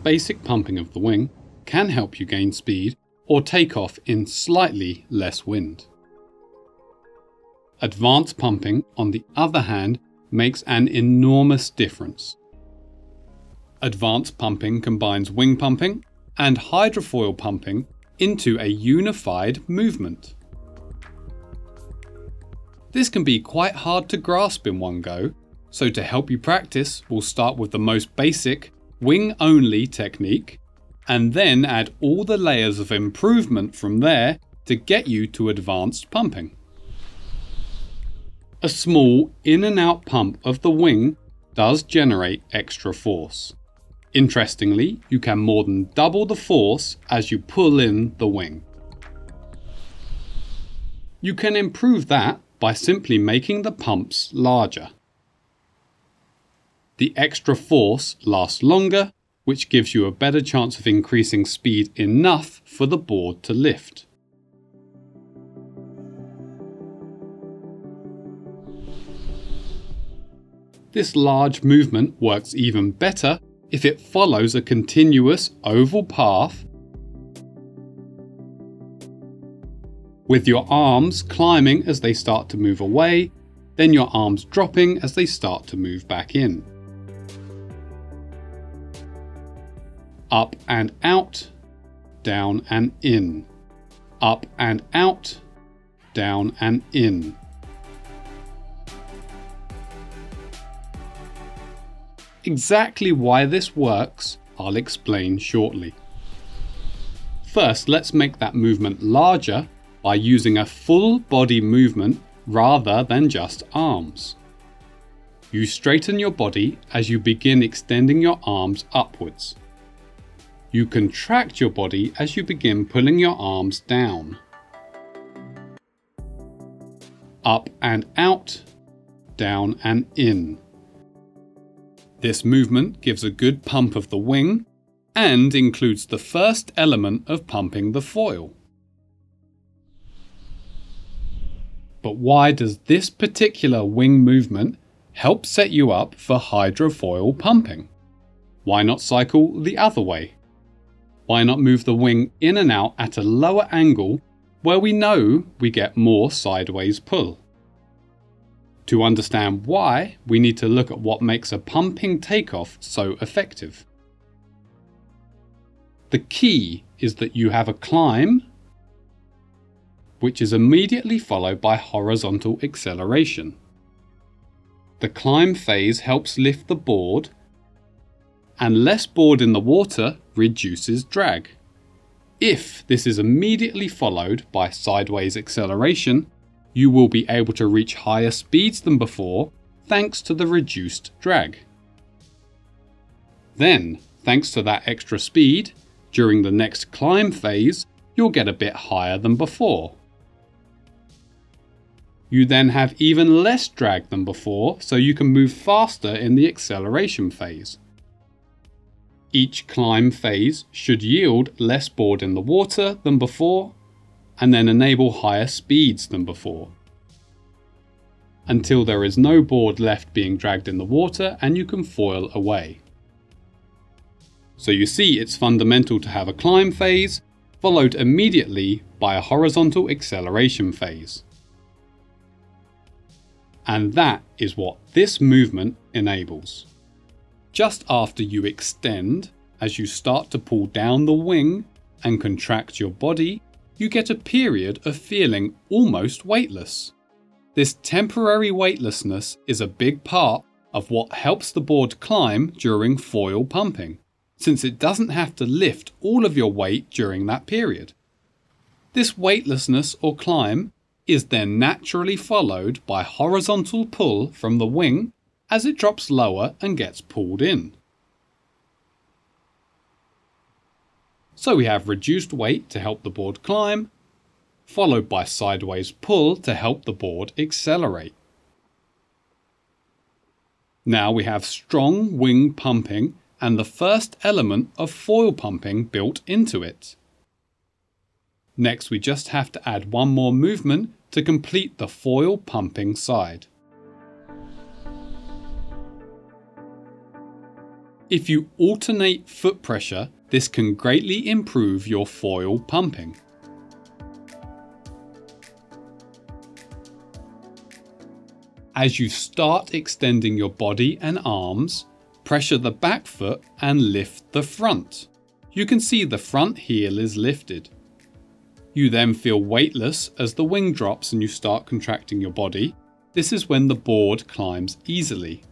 basic pumping of the wing can help you gain speed or take off in slightly less wind. Advanced pumping, on the other hand, makes an enormous difference. Advanced pumping combines wing pumping and hydrofoil pumping into a unified movement. This can be quite hard to grasp in one go, so to help you practice, we'll start with the most basic wing-only technique and then add all the layers of improvement from there to get you to advanced pumping. A small in and out pump of the wing does generate extra force. Interestingly, you can more than double the force as you pull in the wing. You can improve that by simply making the pumps larger. The extra force lasts longer, which gives you a better chance of increasing speed enough for the board to lift. This large movement works even better if it follows a continuous oval path with your arms climbing as they start to move away, then your arms dropping as they start to move back in. Up and out, down and in. Up and out, down and in. Exactly why this works, I'll explain shortly. First, let's make that movement larger by using a full body movement rather than just arms. You straighten your body as you begin extending your arms upwards. You contract your body as you begin pulling your arms down. Up and out, down and in. This movement gives a good pump of the wing and includes the first element of pumping the foil. But why does this particular wing movement help set you up for hydrofoil pumping? Why not cycle the other way? Why not move the wing in and out at a lower angle where we know we get more sideways pull? To understand why, we need to look at what makes a pumping takeoff so effective. The key is that you have a climb, which is immediately followed by horizontal acceleration. The climb phase helps lift the board, and less board in the water reduces drag. If this is immediately followed by sideways acceleration, you will be able to reach higher speeds than before thanks to the reduced drag. Then, thanks to that extra speed, during the next climb phase, you'll get a bit higher than before. You then have even less drag than before, so you can move faster in the acceleration phase. Each climb phase should yield less board in the water than before, and then enable higher speeds than before, until there is no board left being dragged in the water and you can foil away. So you see, it's fundamental to have a climb phase, followed immediately by a horizontal acceleration phase. And that is what this movement enables. Just after you extend, as you start to pull down the wing and contract your body, you get a period of feeling almost weightless. This temporary weightlessness is a big part of what helps the board climb during foil pumping, since it doesn't have to lift all of your weight during that period. This weightlessness or climb is then naturally followed by horizontal pull from the wing as it drops lower and gets pulled in. So we have reduced weight to help the board climb, followed by sideways pull to help the board accelerate. Now we have strong wing pumping and the first element of foil pumping built into it. Next, we just have to add one more movement to complete the foil pumping side. If you alternate foot pressure, this can greatly improve your foil pumping. As you start extending your body and arms, pressure the back foot and lift the front. You can see the front heel is lifted. You then feel weightless as the wing drops and you start contracting your body. This is when the board climbs easily.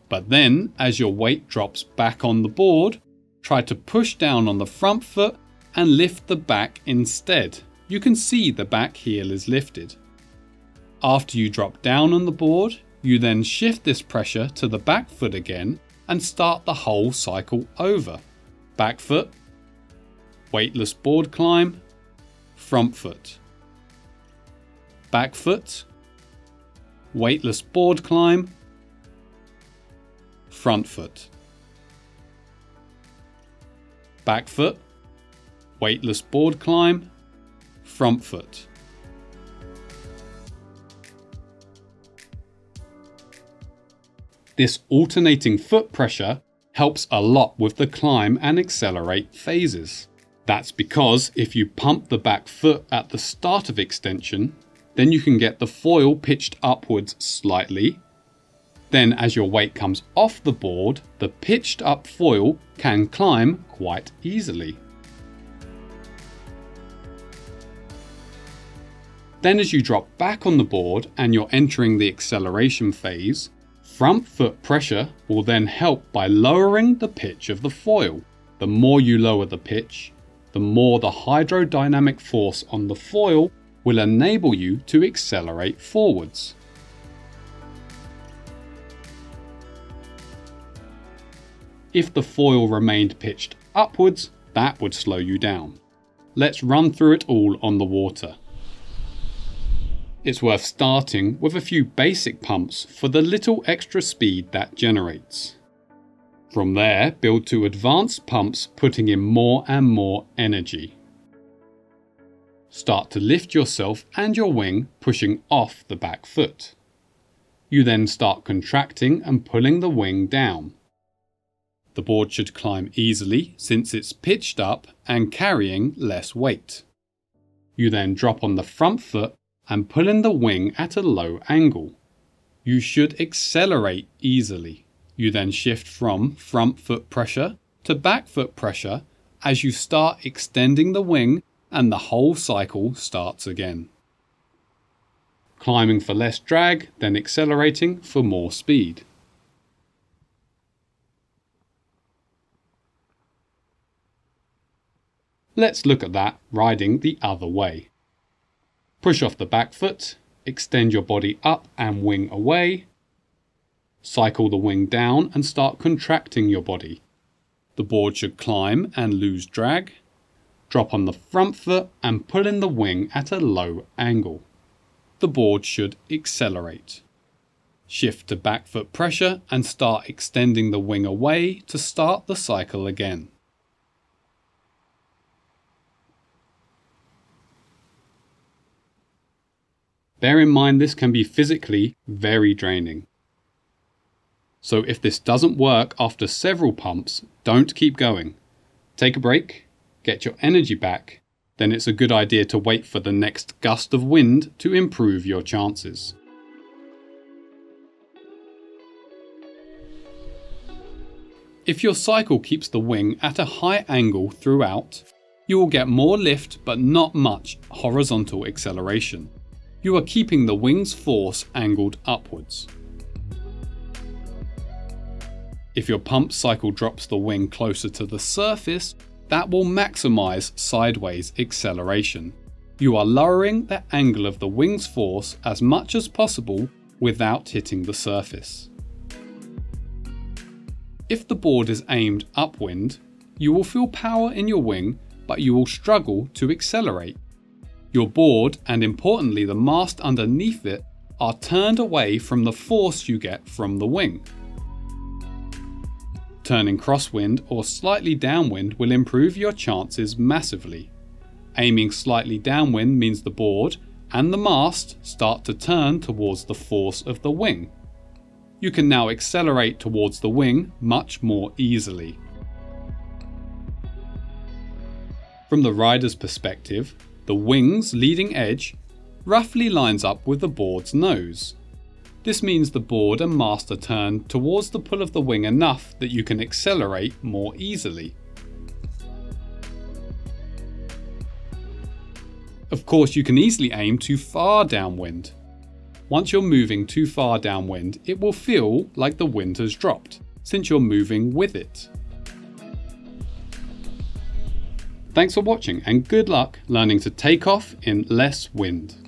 But then, as your weight drops back on the board, try to push down on the front foot and lift the back instead. You can see the back heel is lifted. After you drop down on the board, you then shift this pressure to the back foot again and start the whole cycle over. Back foot, weightless board climb, front foot. Back foot, weightless board climb, front foot. Back foot, weightless board climb, front foot. This alternating foot pressure helps a lot with the climb and accelerate phases. That's because if you pump the back foot at the start of extension, then you can get the foil pitched upwards slightly. Then as your weight comes off the board, the pitched up foil can climb quite easily. Then as you drop back on the board and you're entering the acceleration phase, front foot pressure will then help by lowering the pitch of the foil. The more you lower the pitch, the more the hydrodynamic force on the foil will enable you to accelerate forwards. If the foil remained pitched upwards, that would slow you down. Let's run through it all on the water. It's worth starting with a few basic pumps for the little extra speed that generates. From there, build to advanced pumps putting in more and more energy. Start to lift yourself and your wing, pushing off the back foot. You then start contracting and pulling the wing down. The board should climb easily since it's pitched up and carrying less weight. You then drop on the front foot and pull in the wing at a low angle. You should accelerate easily. You then shift from front foot pressure to back foot pressure as you start extending the wing and the whole cycle starts again. Climbing for less drag, then accelerating for more speed. Let's look at that riding the other way. Push off the back foot, extend your body up and wing away. Cycle the wing down and start contracting your body. The board should climb and lose drag. Drop on the front foot and pull in the wing at a low angle. The board should accelerate. Shift to back foot pressure and start extending the wing away to start the cycle again. Bear in mind this can be physically very draining. So if this doesn't work after several pumps, don't keep going. Take a break, get your energy back, then it's a good idea to wait for the next gust of wind to improve your chances. If your cycle keeps the wing at a high angle throughout, you will get more lift but not much horizontal acceleration. You are keeping the wing's force angled upwards. If your pump cycle drops the wing closer to the surface, that will maximize sideways acceleration. You are lowering the angle of the wing's force as much as possible without hitting the surface. If the board is aimed upwind, you will feel power in your wing, but you will struggle to accelerate. Your board, and importantly the mast underneath it, are turned away from the force you get from the wing. Turning crosswind or slightly downwind will improve your chances massively. Aiming slightly downwind means the board and the mast start to turn towards the force of the wing. you can now accelerate towards the wing much more easily. From the rider's perspective, the wing's leading edge roughly lines up with the board's nose. This means the board and master turn towards the pull of the wing enough that you can accelerate more easily. Of course, you can easily aim too far downwind. Once you're moving too far downwind, it will feel like the wind has dropped, since you're moving with it. Thanks for watching and good luck learning to take off in less wind.